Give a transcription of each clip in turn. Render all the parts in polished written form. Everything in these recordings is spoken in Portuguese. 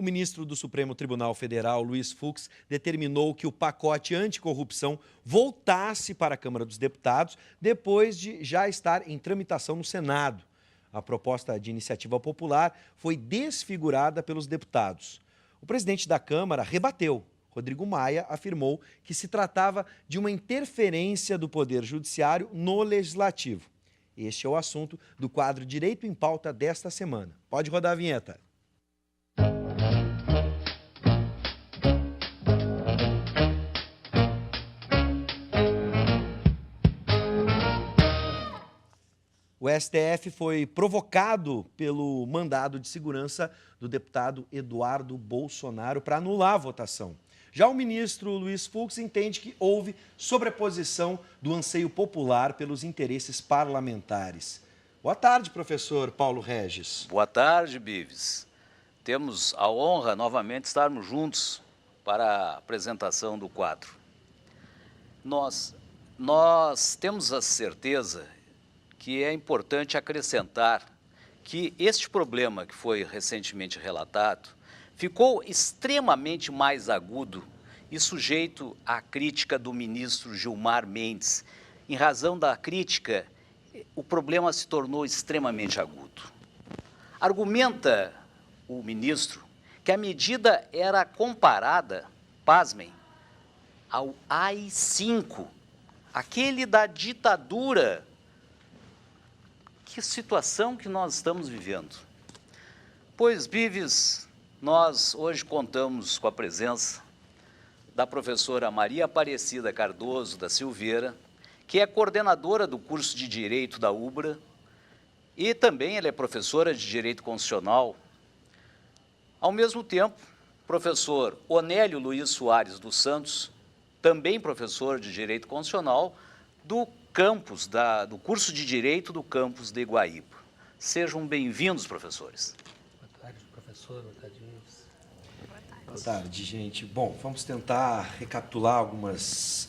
ministro do Supremo Tribunal Federal, Luiz Fux, determinou que o pacote anticorrupção voltasse para a Câmara dos Deputados depois de já estar em tramitação no Senado. A proposta de iniciativa popular foi desfigurada pelos deputados. O presidente da Câmara rebateu. Rodrigo Maia afirmou que se tratava de uma interferência do Poder Judiciário no Legislativo. Este é o assunto do quadro Direito em Pauta desta semana. Pode rodar a vinheta. O STF foi provocado pelo mandado de segurança do deputado Eduardo Bolsonaro para anular a votação. Já o ministro Luiz Fux entende que houve sobreposição do anseio popular pelos interesses parlamentares. Boa tarde, professor Paulo Regis. Boa tarde, Bives. Temos a honra novamente de estarmos juntos para a apresentação do quadro. Nós temos a certeza que é importante acrescentar que este problema que foi recentemente relatado ficou extremamente mais agudo e sujeito à crítica do ministro Gilmar Mendes. Em razão da crítica, o problema se tornou extremamente agudo. Argumenta o ministro que a medida era comparada, pasmem, ao AI-5, aquele da ditadura. Que situação que nós estamos vivendo. Pois, Bives, nós hoje contamos com a presença da professora Maria Aparecida Cardoso da Silveira, que é coordenadora do curso de Direito da UBRA e também ela é professora de Direito Constitucional. Ao mesmo tempo, professor Onélio Luiz Soares dos Santos, também professor de Direito Constitucional, do campus, do curso de Direito do campus de Iguaíba. Sejam bem-vindos, professores. Boa tarde, professor. Boa tarde, Ives. Boa tarde, gente. Bom, vamos tentar recapitular algumas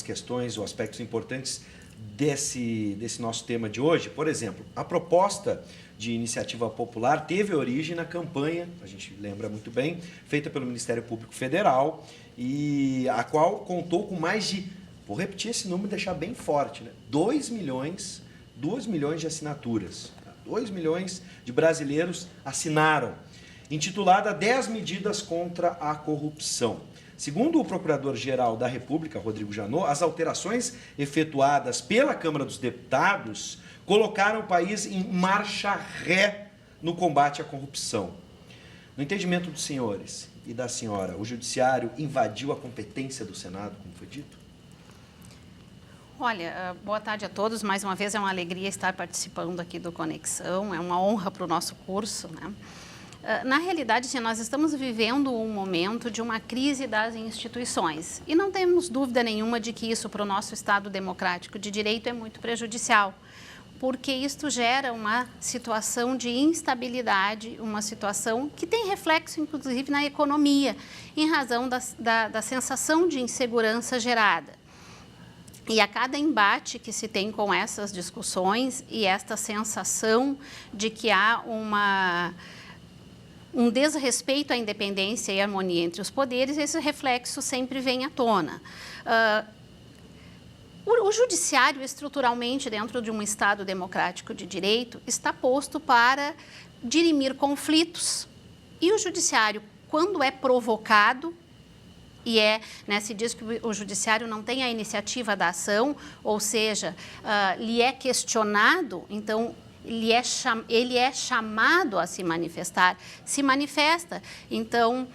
questões ou aspectos importantes desse nosso tema de hoje. Por exemplo, a proposta de iniciativa popular teve origem na campanha, a gente lembra muito bem, feita pelo Ministério Público Federal e a qual contou com mais de, vou repetir esse número e deixar bem forte, né? 2 milhões de assinaturas. 2 milhões de brasileiros assinaram, intitulada 10 medidas contra a corrupção. Segundo o Procurador-Geral da República, Rodrigo Janot, as alterações efetuadas pela Câmara dos Deputados colocaram o país em marcha ré no combate à corrupção. No entendimento dos senhores e da senhora, o Judiciário invadiu a competência do Senado, como foi dito? Olha, boa tarde a todos. Mais uma vez é uma alegria estar participando aqui do Conexão. É uma honra para o nosso curso, né? Na realidade, nós estamos vivendo um momento de uma crise das instituições. E não temos dúvida nenhuma de que isso para o nosso Estado democrático de direito é muito prejudicial, porque isto gera uma situação de instabilidade, uma situação que tem reflexo, inclusive, na economia, em razão da sensação de insegurança gerada. E a cada embate que se tem com essas discussões e esta sensação de que há um desrespeito à independência e harmonia entre os poderes, esse reflexo sempre vem à tona. O judiciário, estruturalmente, dentro de um Estado democrático de direito, está posto para dirimir conflitos. E o judiciário, quando é provocado, se diz que o judiciário não tem a iniciativa da ação, ou seja, lhe é questionado, então ele é chamado a se manifestar, se manifesta. Então,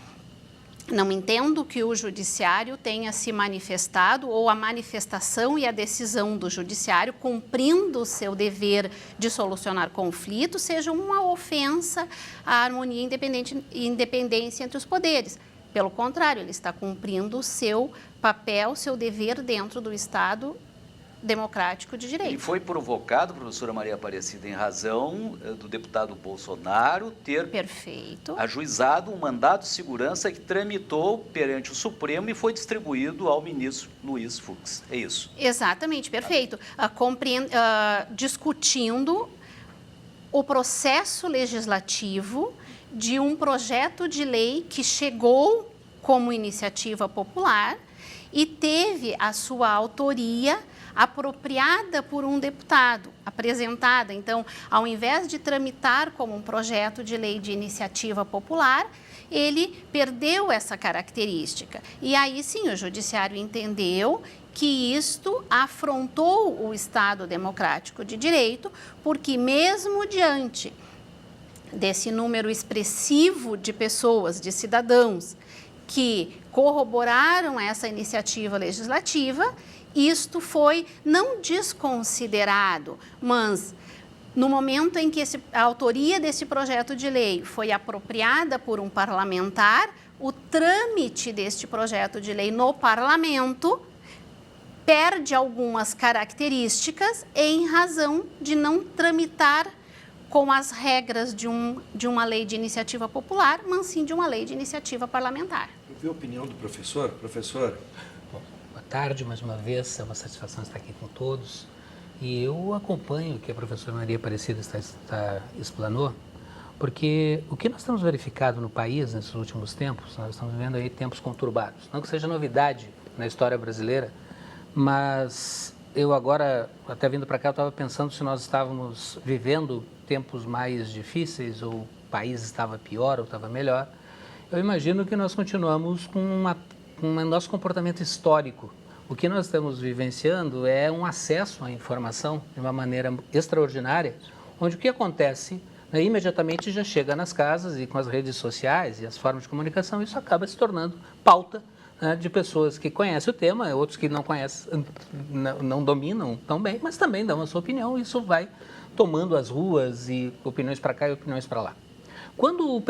não entendo que o judiciário tenha se manifestado ou a manifestação e a decisão do judiciário, cumprindo o seu dever de solucionar conflitos, seja uma ofensa à harmonia e independência entre os poderes. Pelo contrário, ele está cumprindo o seu papel, seu dever dentro do Estado democrático de direito. Ele foi provocado, professora Maria Aparecida, em razão do deputado Bolsonaro ter ajuizado um mandado de segurança que tramitou perante o Supremo e foi distribuído ao ministro Luiz Fux. É isso? Exatamente, perfeito. Discutindo o processo legislativo de um projeto de lei que chegou como iniciativa popular e teve a sua autoria apropriada por um deputado, apresentada. Então, ao invés de tramitar como um projeto de lei de iniciativa popular, ele perdeu essa característica. E aí sim, o Judiciário entendeu que isto afrontou o Estado democrático de direito, porque mesmo diante desse número expressivo de pessoas, de cidadãos, que corroboraram essa iniciativa legislativa, isto foi não desconsiderado, mas no momento em que a autoria desse projeto de lei foi apropriada por um parlamentar, o trâmite deste projeto de lei no parlamento perde algumas características em razão de não tramitar com as regras de uma lei de iniciativa popular, mas sim de uma lei de iniciativa parlamentar. Eu vi a opinião do professor. Professor? Bom, boa tarde, mais uma vez, é uma satisfação estar aqui com todos. E eu acompanho o que a professora Maria Aparecida explanou, porque o que nós temos verificado no país nesses últimos tempos, nós estamos vivendo aí tempos conturbados. Não que seja novidade na história brasileira, mas eu agora, até vindo para cá, eu estava pensando se nós estávamos vivendo tempos mais difíceis, ou o país estava pior ou estava melhor. Eu imagino que nós continuamos com nosso comportamento histórico. O que nós estamos vivenciando é um acesso à informação de uma maneira extraordinária, onde o que acontece, né, imediatamente já chega nas casas, e com as redes sociais e as formas de comunicação, isso acaba se tornando pauta, né, de pessoas que conhecem o tema, outros que não conhecem, não dominam tão bem, mas também dão a sua opinião, e isso vai tomando as ruas, e opiniões para cá e opiniões para lá. Quando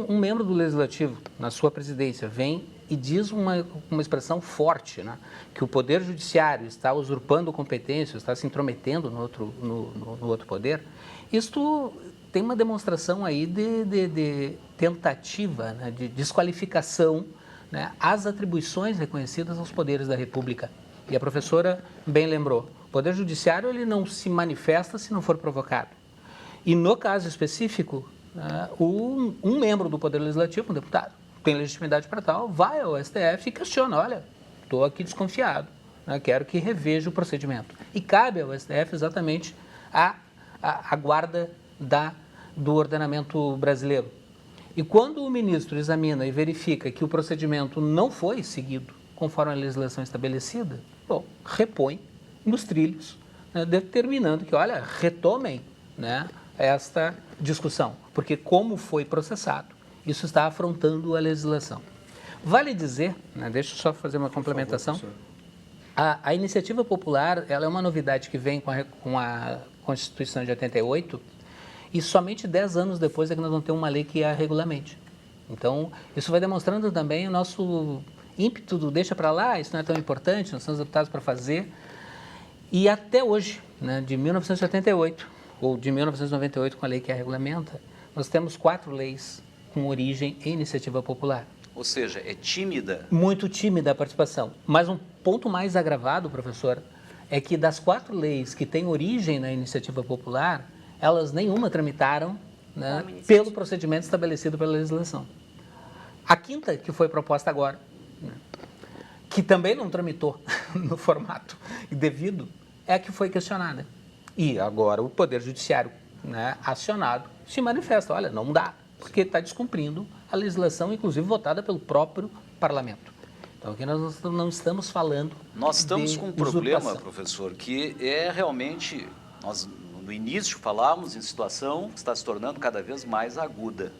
um membro do Legislativo, na sua presidência, vem e diz uma expressão forte, né, que o Poder Judiciário está usurpando competências, está se intrometendo no outro poder, isto tem uma demonstração aí de tentativa, né, de desqualificação, né, às atribuições reconhecidas aos poderes da República. E a professora bem lembrou, o Poder Judiciário ele não se manifesta se não for provocado. E no caso específico, um membro do Poder Legislativo, um deputado, tem legitimidade para tal, vai ao STF e questiona, olha, estou aqui desconfiado, né, quero que reveja o procedimento. E cabe ao STF exatamente a guarda do ordenamento brasileiro. E quando o ministro examina e verifica que o procedimento não foi seguido conforme a legislação estabelecida, bom, repõe nos trilhos, né, determinando que, olha, retomem, né, esta discussão, porque como foi processado, isso está afrontando a legislação. Vale dizer, né, deixa eu só fazer uma complementação, a iniciativa popular ela é uma novidade que vem com a Constituição de 88, e somente 10 anos depois é que nós vamos ter uma lei que a regulamente. Então, isso vai demonstrando também o nosso ímpeto do deixa para lá, isso não é tão importante, nós somos deputados para fazer. E até hoje, né, de 1988, ou de 1998, com a lei que a regulamenta, nós temos 4 leis com origem em iniciativa popular. Ou seja, é tímida? Muito tímida a participação. Mas um ponto mais agravado, professor, é que das 4 leis que têm origem na iniciativa popular, elas nenhuma tramitaram, né, pelo procedimento estabelecido pela legislação. A 5ª, que foi proposta agora, né, que também não tramitou no formato devido, é a que foi questionada. E agora o Poder Judiciário, né, acionado, se manifesta, olha, não dá, porque está descumprindo a legislação, inclusive votada pelo próprio parlamento. Então aqui nós não estamos falando Nós estamos com um problema, usurpação. professor, que é realmente, nós no início falávamos em situação que está se tornando cada vez mais aguda,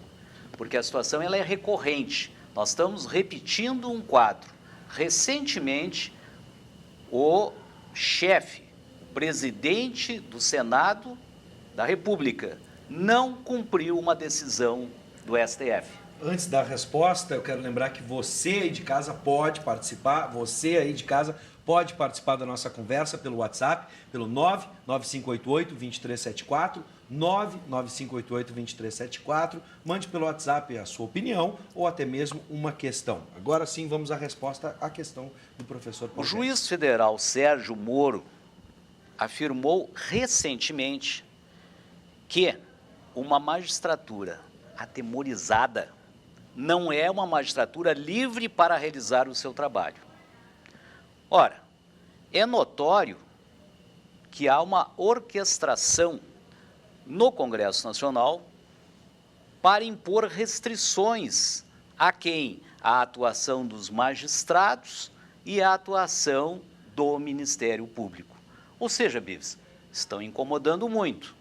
porque a situação ela é recorrente, nós estamos repetindo um quadro. Recentemente, o chefe, o presidente do Senado da República, não cumpriu uma decisão do STF. Antes da resposta, eu quero lembrar que você aí de casa pode participar, da nossa conversa pelo WhatsApp, pelo 99588-2374, 99588-2374. Mande pelo WhatsApp a sua opinião ou até mesmo uma questão. Agora sim, vamos à resposta à questão do professor Paulo. O juiz federal Sérgio Moro afirmou recentemente que uma magistratura atemorizada, não é uma magistratura livre para realizar o seu trabalho. Ora, é notório que há uma orquestração no Congresso Nacional para impor restrições a quem? A atuação dos magistrados e a atuação do Ministério Público. Ou seja, Bives, estão incomodando muito.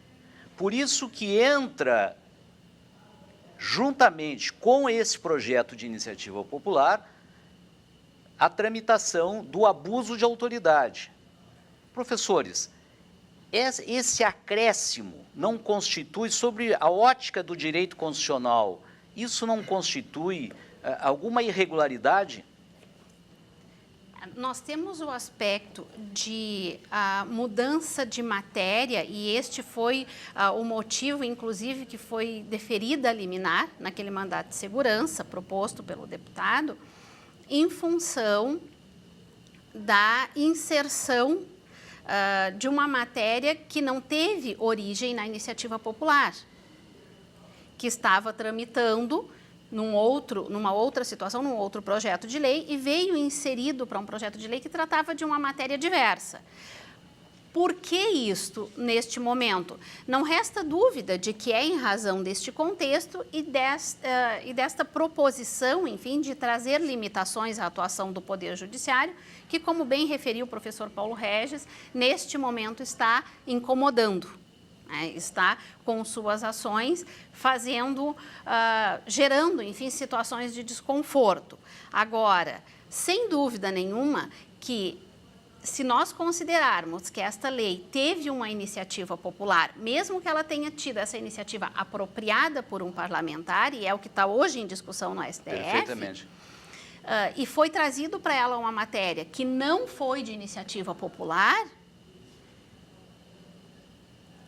Por isso que entra, juntamente com esse projeto de iniciativa popular, a tramitação do abuso de autoridade. Professores, esse acréscimo não constitui, sobre a ótica do direito constitucional, isso não constitui alguma irregularidade? Nós temos o aspecto de mudança de matéria, e este foi o motivo, inclusive, que foi deferida a liminar naquele mandato de segurança proposto pelo deputado, em função da inserção de uma matéria que não teve origem na iniciativa popular, que estava tramitando numa outra situação, num outro projeto de lei, e veio inserido para um projeto de lei que tratava de uma matéria diversa. Por que isto neste momento? Não resta dúvida de que é em razão deste contexto e desta proposição, enfim, de trazer limitações à atuação do Poder Judiciário, que, como bem referiu o professor Paulo Regis, neste momento está incomodando. Está com suas ações gerando, enfim, situações de desconforto. Agora, sem dúvida nenhuma que, se nós considerarmos que esta lei teve uma iniciativa popular, mesmo que ela tenha tido essa iniciativa apropriada por um parlamentar, e é o que está hoje em discussão no STF, Perfeitamente. E foi trazido para ela uma matéria que não foi de iniciativa popular,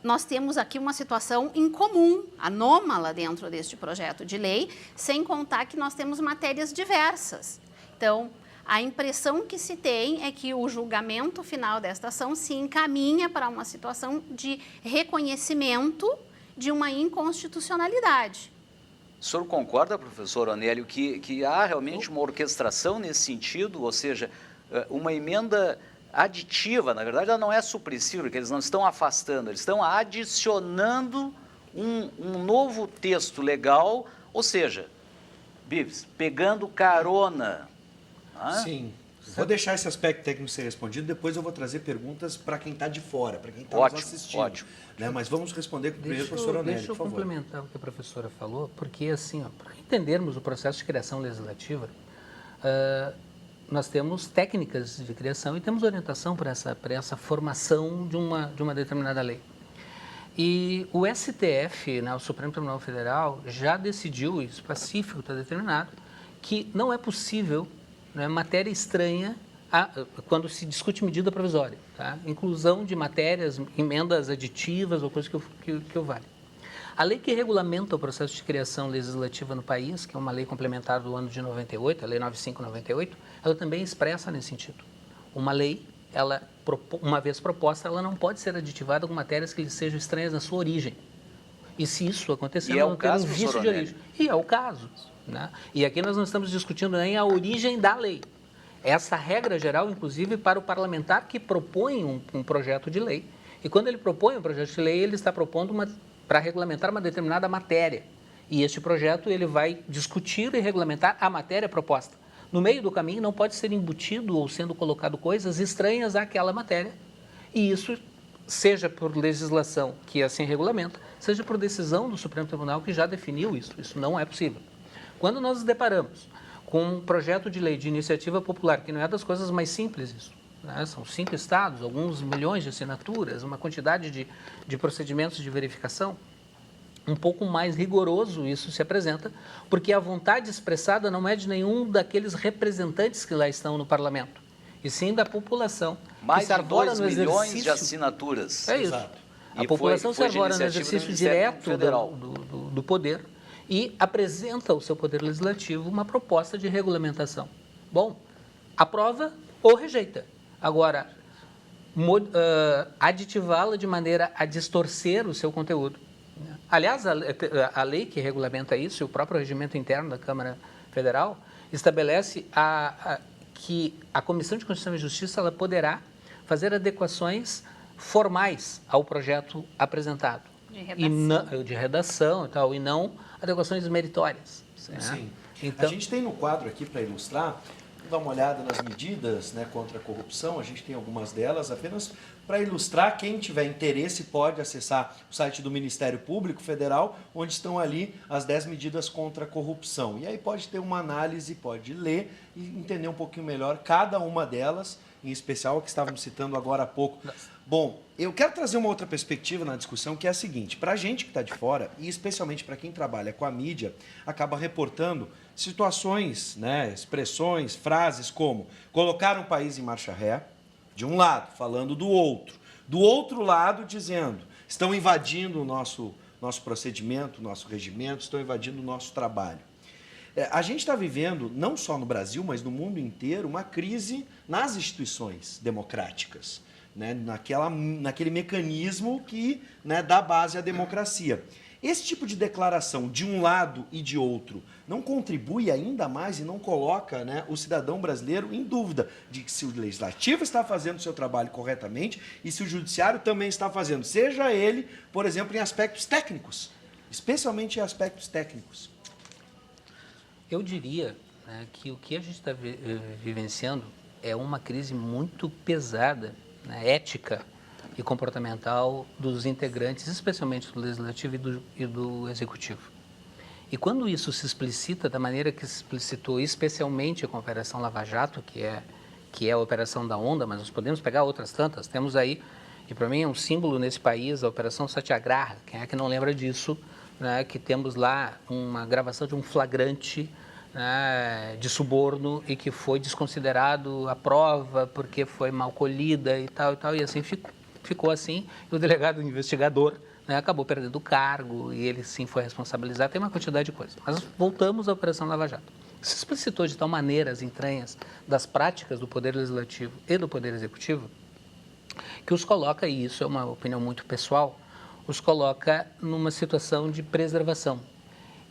nós temos aqui uma situação incomum, anômala dentro deste projeto de lei, sem contar que nós temos matérias diversas. Então, a impressão que se tem é que o julgamento final desta ação se encaminha para uma situação de reconhecimento de uma inconstitucionalidade. O senhor concorda, professor Onélio, que há realmente uma orquestração nesse sentido, ou seja, uma emenda aditiva, na verdade ela não é supressiva, porque eles não estão afastando, eles estão adicionando um novo texto legal, ou seja, Bives, pegando carona. Sim. Vou deixar esse aspecto técnico ser respondido, depois eu vou trazer perguntas para quem está de fora, para quem está nos assistindo. Ótimo. Né? Mas vamos responder primeiro, professor Onélio, Deixa eu por favor. complementar o que a professora falou, porque, assim, para entendermos o processo de criação legislativa, nós temos técnicas de criação e temos orientação para essa formação de uma determinada lei. E o STF, né, o Supremo Tribunal Federal, já decidiu, isso pacífico, está determinado, que não é possível, né, matéria estranha quando se discute medida provisória, tá? Inclusão de matérias, emendas aditivas ou coisas que o valem. A lei que regulamenta o processo de criação legislativa no país, que é uma lei complementar do ano de 98, a Lei 95/98, ela também expressa nesse sentido. Uma lei, uma vez proposta, ela não pode ser aditivada com matérias que lhe sejam estranhas na sua origem. E se isso acontecer, ela não tem um vício de origem. E é o caso. Né? E aqui nós não estamos discutindo nem a origem da lei. Essa regra geral, inclusive, para o parlamentar que propõe um projeto de lei. E quando ele propõe um projeto de lei, ele está propondo para regulamentar uma determinada matéria. E este projeto ele vai discutir e regulamentar a matéria proposta. No meio do caminho não pode ser embutido ou sendo colocado coisas estranhas àquela matéria. E isso, seja por legislação que assim regulamenta, seja por decisão do Supremo Tribunal que já definiu isso. Isso não é possível. Quando nós nos deparamos com um projeto de lei de iniciativa popular, que não é das coisas mais simples isso, né? São 5 estados, alguns milhões de assinaturas, uma quantidade de procedimentos de verificação, um pouco mais rigoroso isso se apresenta, porque a vontade expressada não é de nenhum daqueles representantes que lá estão no parlamento, e sim da população. Mais que se de 2 no milhões exercício... de assinaturas. É isso. Exato. A E população foi se arvora no iniciativa do exercício Ministério direto Federal. do poder e apresenta ao seu poder legislativo uma proposta de regulamentação. Bom, aprova ou rejeita. Agora, aditivá-la de maneira a distorcer o seu conteúdo, né? Aliás, a lei que regulamenta isso, e o próprio regimento interno da Câmara Federal, estabelece que a Comissão de Constituição e Justiça ela poderá fazer adequações formais ao projeto apresentado. De redação e tal, e não adequações meritórias. Né? Sim. Então, a gente tem no quadro aqui para ilustrar, vamos dar uma olhada nas medidas, né, contra a corrupção, a gente tem algumas delas, apenas para ilustrar, quem tiver interesse pode acessar o site do Ministério Público Federal, onde estão ali as 10 medidas contra a corrupção. E aí pode ter uma análise, pode ler e entender um pouquinho melhor cada uma delas, em especial a que estávamos citando agora há pouco. Bom, eu quero trazer uma outra perspectiva na discussão, que é a seguinte: para a gente que está de fora, e especialmente para quem trabalha com a mídia, acaba reportando situações, né, expressões, frases como colocar um país em marcha ré, de um lado, falando do outro lado dizendo, estão invadindo o nosso procedimento, nosso regimento, estão invadindo o nosso trabalho. A gente está vivendo, não só no Brasil, mas no mundo inteiro, uma crise nas instituições democráticas, né? Naquele mecanismo que, né, dá base à democracia. Esse tipo de declaração de um lado e de outro não contribui ainda mais e não coloca, né, o cidadão brasileiro em dúvida de que se o legislativo está fazendo o seu trabalho corretamente e se o judiciário também está fazendo, seja ele, por exemplo, em aspectos técnicos, especialmente em aspectos técnicos. eu diria, né, que o que a gente está vivenciando é uma crise muito pesada, né, ética e comportamental dos integrantes, especialmente do Legislativo e do Executivo. E quando isso se explicita da maneira que se explicitou, especialmente com a Operação Lava Jato, que é a Operação da Onda, mas nós podemos pegar outras tantas, temos aí, e para mim é um símbolo nesse país, a Operação Satyagraha, quem é que não lembra disso, né, que temos lá uma gravação de um flagrante, né, de suborno e que foi desconsiderado a prova porque foi mal colhida e tal, e assim ficou assim, e o delegado investigador, né, acabou perdendo o cargo e ele sim foi responsabilizado, tem uma quantidade de coisas. Mas voltamos à Operação Lava Jato. Se explicitou de tal maneira as entranhas das práticas do Poder Legislativo e do Poder Executivo, que os coloca, e isso é uma opinião muito pessoal, os coloca numa situação de preservação.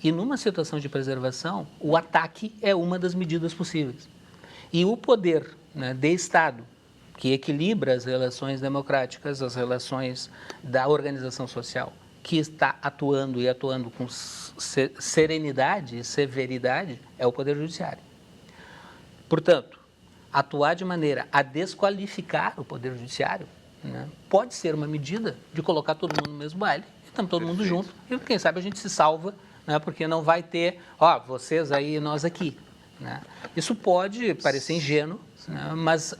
E numa situação de preservação, o ataque é uma das medidas possíveis. E o poder, né, de Estado, que equilibra as relações democráticas, as relações da organização social, que está atuando e atuando com serenidade e severidade, é o Poder Judiciário. Portanto, atuar de maneira a desqualificar o Poder Judiciário, né, pode ser uma medida de colocar todo mundo no mesmo baile, e estamos todo mundo junto, e quem sabe a gente se salva, né, porque não vai ter, vocês aí e nós aqui. Né? Isso pode parecer ingênuo, né, mas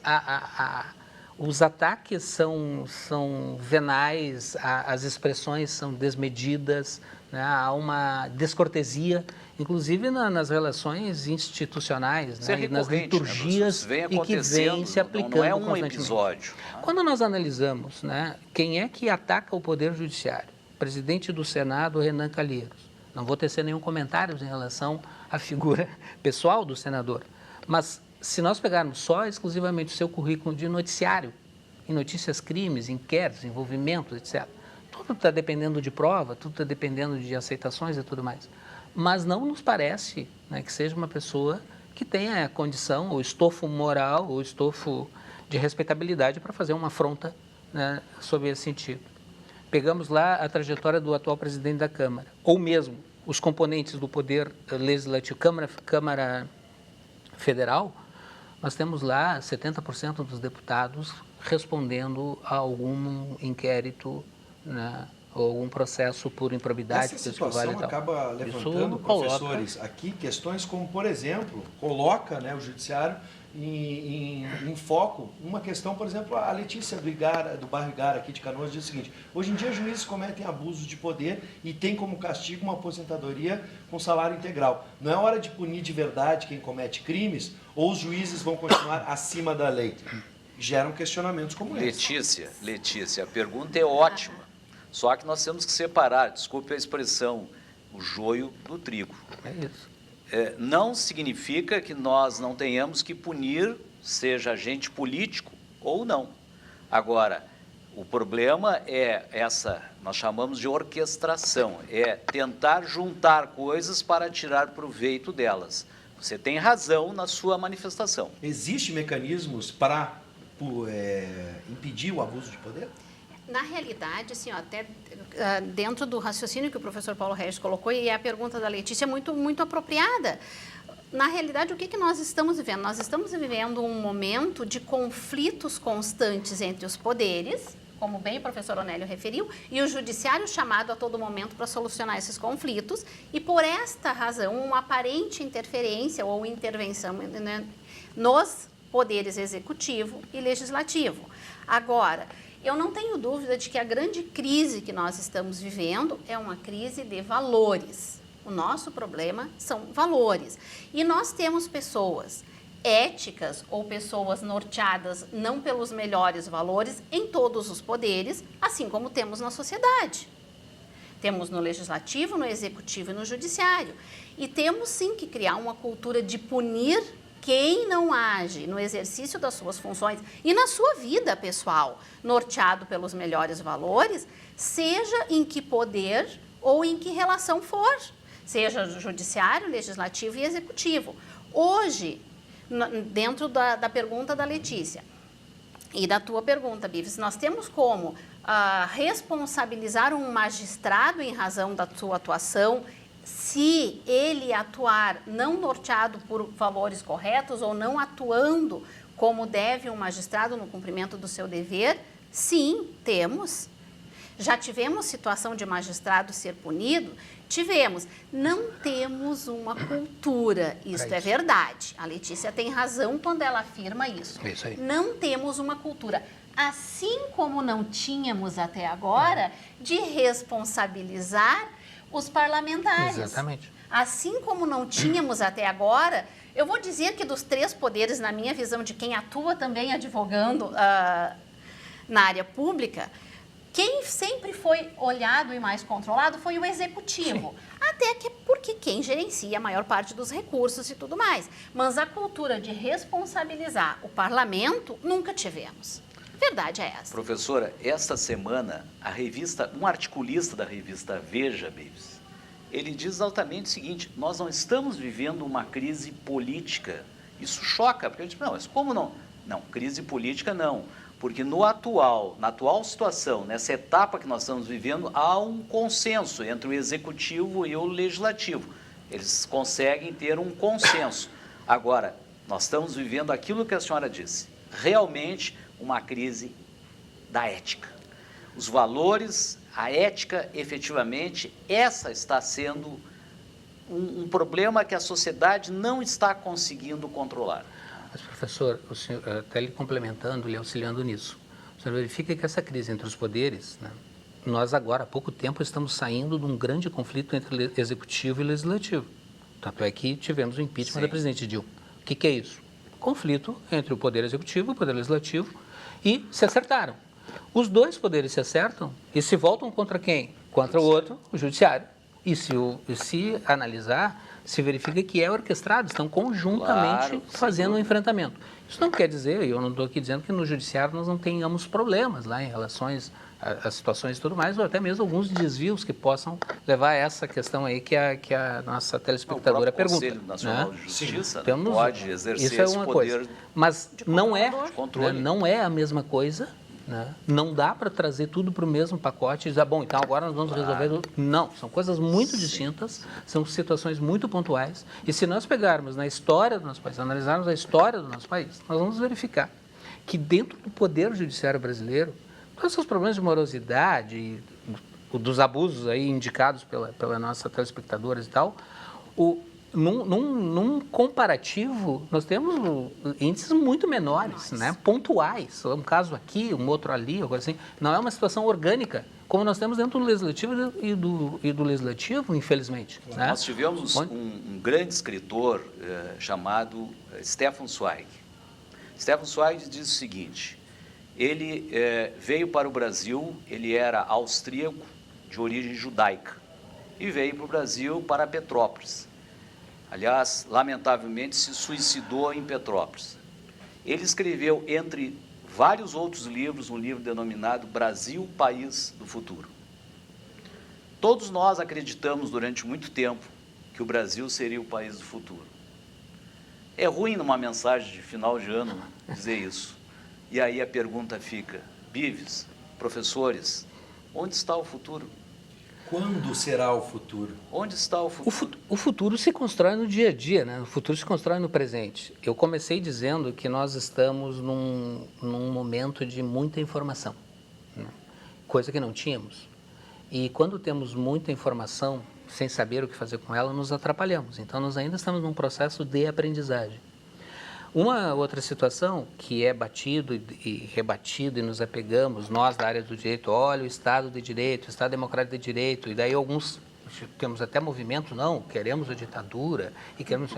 os ataques são venais, as expressões são desmedidas, né, há uma descortesia, inclusive nas relações institucionais, né, e nas liturgias, né, e que vem se aplicando não é um constantemente. episódio. Quando nós analisamos, né, quem é que ataca o Poder Judiciário, presidente do Senado, Renan Calheiros, não vou tecer nenhum comentário em relação à figura pessoal do senador, mas se nós pegarmos só exclusivamente o seu currículo de noticiário, em notícias, crimes, inquéritos, envolvimentos, etc., tudo está dependendo de prova, tudo está dependendo de aceitações e tudo mais. Mas não nos parece, né, que seja uma pessoa que tenha a condição, ou estofo moral, ou estofo de respeitabilidade para fazer uma afronta, né, sob esse sentido. Pegamos lá a trajetória do atual presidente da Câmara, ou mesmo os componentes do Poder Legislativo, Câmara Federal, nós temos lá 70% dos deputados respondendo a algum inquérito, né, ou algum processo por improbidade. Essa situação acaba levantando, professores, aqui questões como, por exemplo, coloca, né, o judiciário em foco uma questão, por exemplo, a Letícia do bairro Igara aqui de Canoas diz o seguinte: hoje em dia juízes cometem abusos de poder e tem como castigo uma aposentadoria com salário integral. Não é hora de punir de verdade quem comete crimes ou os juízes vão continuar acima da lei? Geram questionamentos como esse. Letícia, a pergunta é ótima, só que nós temos que separar, desculpe a expressão, o joio do trigo. É isso. Não significa que nós não tenhamos que punir, seja agente político ou não. Agora, O problema é essa, nós chamamos de orquestração, é tentar juntar coisas para tirar proveito delas. Você tem razão na sua manifestação. Existem mecanismos para impedir o abuso de poder? Na realidade, assim, ó, até dentro do raciocínio que o professor Paulo Regis colocou, e a pergunta da Letícia é muito apropriada. Na realidade, o que nós estamos vivendo? Nós estamos vivendo um momento de conflitos constantes entre os poderes, como bem o professor Onélio referiu, e o judiciário chamado a todo momento para solucionar esses conflitos, e por esta razão, uma aparente interferência ou intervenção, né, nos poderes executivo e legislativo. Agora, eu não tenho dúvida de que a grande crise que nós estamos vivendo é uma crise de valores. O nosso problema são valores. E nós temos pessoas éticas ou pessoas norteadas não pelos melhores valores em todos os poderes, assim como temos na sociedade. Temos no legislativo, no executivo e no judiciário. E temos sim que criar uma cultura de punir quem não age no exercício das suas funções e na sua vida pessoal, norteado pelos melhores valores, seja em que poder ou em que relação for, seja judiciário, legislativo e executivo. Hoje, dentro da pergunta da Letícia e da tua pergunta, Bives, nós temos como responsabilizar um magistrado em razão da sua atuação se ele atuar não norteado por valores corretos ou não atuando como deve um magistrado no cumprimento do seu dever? Sim, temos. Já tivemos situação de magistrado ser punido? Tivemos. Não temos uma cultura, isso é verdade. A Letícia tem razão quando ela afirma isso. É isso aí. Não temos uma cultura, assim como não tínhamos até agora, de responsabilizar os parlamentares. Exatamente. Assim como não tínhamos até agora, eu vou dizer que dos três poderes, na minha visão de quem atua também advogando na área pública, quem sempre foi olhado e mais controlado foi o executivo. Sim. Até que porque quem gerencia a maior parte dos recursos e tudo mais. Mas a cultura de responsabilizar o parlamento nunca tivemos. Verdade é essa. Professora, esta semana, um articulista da revista Veja, Babies, ele diz altamente o seguinte: nós não estamos vivendo uma crise política. Isso choca, porque ele diz, não, mas como não? Não, crise política não, porque na atual situação, nessa etapa que nós estamos vivendo, há um consenso entre o executivo e o legislativo. Eles conseguem ter um consenso. Agora, nós estamos vivendo aquilo que a senhora disse, realmente uma crise da ética. Os valores, a ética, efetivamente, essa está sendo um problema que a sociedade não está conseguindo controlar. Mas, professor, o senhor, até lhe complementando, lhe auxiliando nisso, o senhor verifica que essa crise entre os poderes, né, nós agora, há pouco tempo, estamos saindo de um grande conflito entre executivo e legislativo. Tanto é que tivemos o impeachment da presidente Dilma. O que é isso? Conflito entre o poder executivo e o poder legislativo, e se acertaram. Os dois poderes se acertam e se voltam contra quem? Contra o outro, o judiciário. E se analisar, se verifica que é orquestrado, estão conjuntamente fazendo um enfrentamento. Isso não quer dizer, e eu não estou aqui dizendo que no judiciário nós não tenhamos problemas lá em relação a situações e tudo mais, ou até mesmo alguns desvios que possam levar a essa questão aí que a nossa telespectadora pergunta. O Conselho Nacional de Justiça pode exercer esse poder mas não é a mesma coisa. Né? Não dá para trazer tudo para o mesmo pacote e dizer, bom, então agora nós vamos resolver. Não, são coisas muito distintas, são situações muito pontuais. E se nós pegarmos na história do nosso país, analisarmos a história do nosso país, nós vamos verificar que dentro do Poder Judiciário brasileiro, todos esses problemas de morosidade, dos abusos aí indicados pela nossa telespectadora e tal, num comparativo, nós temos índices muito menores, né? Pontuais. Um caso aqui, um outro ali, agora assim. Não é uma situação orgânica, como nós temos dentro do Legislativo e do Legislativo, infelizmente. Né? Nós tivemos um grande escritor chamado Stefan Zweig. Stefan Zweig diz o seguinte: ele veio para o Brasil, ele era austríaco de origem judaica, e veio para o Brasil, para Petrópolis. Aliás, lamentavelmente, se suicidou em Petrópolis. Ele escreveu, entre vários outros livros, um livro denominado Brasil, País do Futuro. Todos nós acreditamos durante muito tempo que o Brasil seria o país do futuro. É ruim numa mensagem de final de ano dizer isso. E aí a pergunta fica, Bives, professores, onde está o futuro? Quando será o futuro? Onde está o futuro? O futuro se constrói no dia a dia, né? O futuro se constrói no presente. Eu comecei dizendo que nós estamos num momento de muita informação, né? Coisa que não tínhamos. E quando temos muita informação, sem saber o que fazer com ela, nos atrapalhamos. Então, nós ainda estamos num processo de aprendizagem. Uma outra situação que é batido e rebatido e nos apegamos, nós da área do direito, olha o Estado de Direito, o Estado Democrático de Direito, e daí alguns, temos até movimento, não, queremos a ditadura, e queremos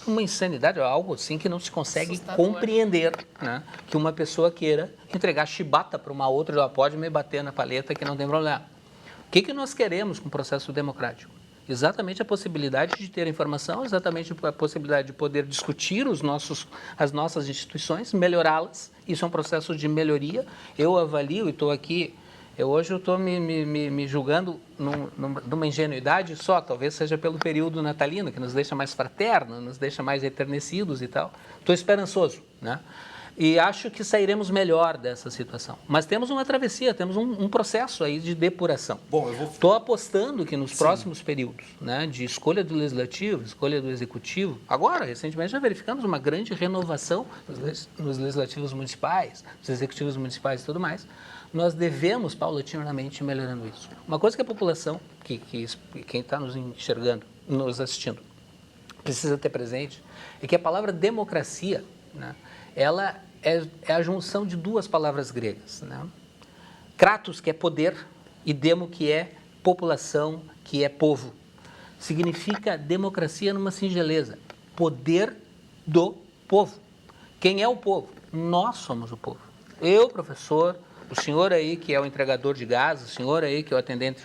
uma insanidade, algo assim que não se consegue compreender, né? Que uma pessoa queira entregar chibata para uma outra, ela pode me bater na paleta que não tem problema. O que nós queremos com o processo democrático? Exatamente a possibilidade de ter informação, exatamente a possibilidade de poder discutir as nossas instituições, melhorá-las. Isso é um processo de melhoria. Eu avalio e estou aqui, hoje eu estou me julgando numa ingenuidade só, talvez seja pelo período natalino, que nos deixa mais fraternos, nos deixa mais eternecidos e tal. Estou esperançoso, né? E acho que sairemos melhor dessa situação. Mas temos uma travessia, temos um processo aí de depuração. Bom, eu vou... Estou apostando que nos próximos períodos, né, de escolha do Legislativo, escolha do Executivo, agora, recentemente, já verificamos uma grande renovação nos Legislativos Municipais, nos Executivos Municipais e tudo mais. Nós devemos, paulatinamente, ir melhorando isso. Uma coisa que a população, quem está nos enxergando, nos assistindo, precisa ter presente, é que a palavra democracia, né, ela é a junção de duas palavras gregas, né? Kratos, que é poder, e demo, que é população, que é povo. Significa democracia numa singeleza, poder do povo. Quem é o povo? Nós somos o povo. Eu, professor, o senhor aí que é o entregador de gás, o senhor aí que é o atendente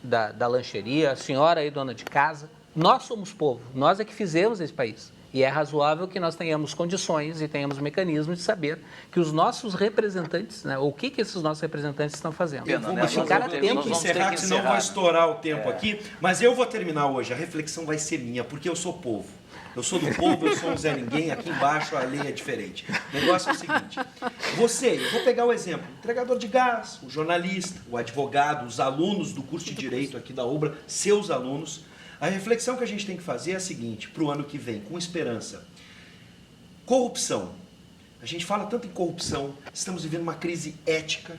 da lancheria, a senhora aí dona de casa, nós somos povo, nós é que fizemos esse país. E é razoável que nós tenhamos condições e tenhamos mecanismos de saber que os nossos representantes, né, o que esses nossos representantes estão fazendo. Pena, e ficar atento. Vamos encerrar, que senão vai estourar o tempo aqui. Mas eu vou terminar hoje. A reflexão vai ser minha, porque eu sou povo. Eu sou do povo, eu sou um Zé Ninguém. Aqui embaixo a lei é diferente. O negócio é o seguinte. Eu vou pegar o exemplo. O entregador de gás, o jornalista, o advogado, os alunos do curso de Direito aqui da UBRA, seus alunos. A reflexão que a gente tem que fazer é a seguinte, para o ano que vem, com esperança. Corrupção. A gente fala tanto em corrupção, estamos vivendo uma crise ética.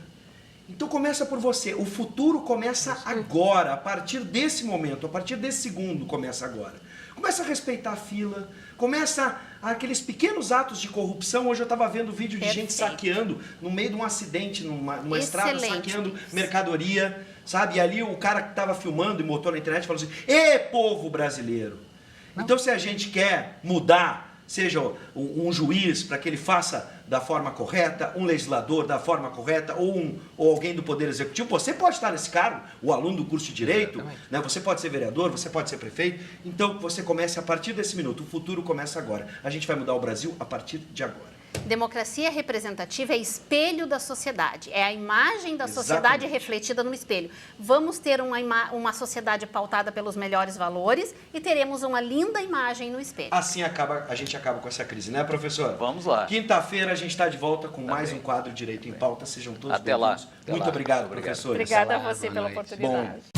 Então começa por você. O futuro começa agora, a partir desse momento, a partir desse segundo começa agora. Começa a respeitar a fila, começa aqueles pequenos atos de corrupção. Hoje eu estava vendo vídeo de gente saqueando, no meio de um acidente, numa estrada, saqueando mercadoria. Sabe? E ali o cara que estava filmando e botou na internet falou assim, ê, povo brasileiro! Não. Então se a gente quer mudar, seja um juiz para que ele faça da forma correta, um legislador da forma correta, ou alguém do Poder Executivo, você pode estar nesse cargo, o aluno do curso de Direito, né? Você pode ser vereador, você pode ser prefeito, então você comece a partir desse minuto, o futuro começa agora. A gente vai mudar o Brasil a partir de agora. Democracia representativa é espelho da sociedade, é a imagem da sociedade refletida no espelho. Vamos ter uma sociedade pautada pelos melhores valores e teremos uma linda imagem no espelho. Assim a gente acaba com essa crise, né, professor? Vamos lá. Quinta-feira a gente está de volta com mais um quadro Direito em Pauta. Sejam todos bem-vindos. Muito obrigado, professores. Obrigada a você pela oportunidade. Bom,